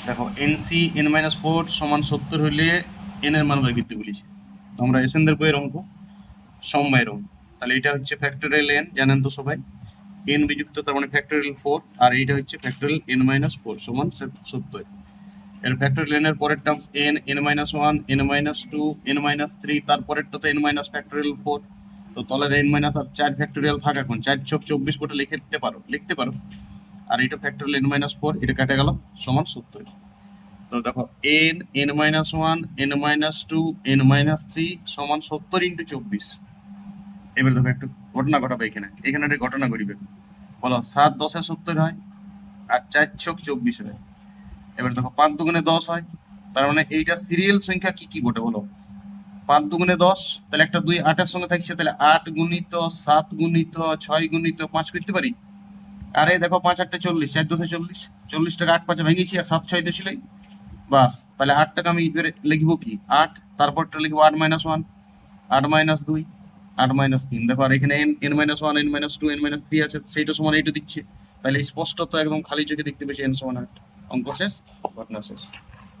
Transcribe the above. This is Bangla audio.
দেখো এনসি এন মাইনাস 4 সমান 70 হইলে এন এর মান বের করতে বলেছে। তো আমরা এসএনদের বইয়ের অঙ্ক সমবায়ের অঙ্ক, তাহলে এটা হচ্ছে ফ্যাক্টোরিয়াল এন, জানেন তো সবাই, এন বিযুক্ত তার মানে ফ্যাক্টোরিয়াল 4, আর এইটা হচ্ছে ফ্যাক্টোরিয়াল এন মাইনাস 4 সমান 70। এর ফ্যাক্টোরিয়াল এন এর পরের term N, N minus 1, N minus 2, N minus 3, তারপরেরটা তো এন মাইনাস ফ্যাক্টোরিয়াল 4। তো তলের এন মাইনাস আর 4 ফ্যাক্টোরিয়াল থাক, এখন 4 চোখ 24 করে লিখতে পারো। আর এটা ফ্যাক্টোরিয়াল এন মাইনাস 4, এটা কেটে গেল সমান 70। তো দেখো N, N minus 1, N minus 2, N minus 3 সমান 70 ইন্টু 24। এবার দেখো একটু ঘটনা ঘটাবে, এখানে একটা ঘটনা ঘটবে। বলো 7 10 70 হয়, আর 4 চোখ 24 হয়। এবার দেখো 5 দুগুণে 10 হয়, তার মানে এইটা সিরিয়াল সংখ্যা কি কি বটে বলো। 5 দুগুণে 10, তাহলে একটা 2 8 এর সঙ্গে থাকছে, তাহলে 8 গুণিত 7 গুণিত 6 গুণিত 5 করতে পারি। আরে দেখো 5 8 40, 4 10 40, 40 টাকা 8 5 ভেঙেছি, আর 7 6 তো ছিলই। বাস, তাহলে 8 টাকা আমি লিখবো কি 8, তারপরটা লিখবো 8 মাইনাস 1, 8 মাইনাস 2, 8 মাইনাস 3। দেখো আর এখানে N, N minus 1, N minus 2, N minus 3 আছে, সেইটা সমান এইটা দিচ্ছে। তাহলে স্পষ্ট তো একদম খালি চোখে দেখতে পেয়েছি এন সমান 8। অঙ্ক শেষ, ঘটনা শেষ।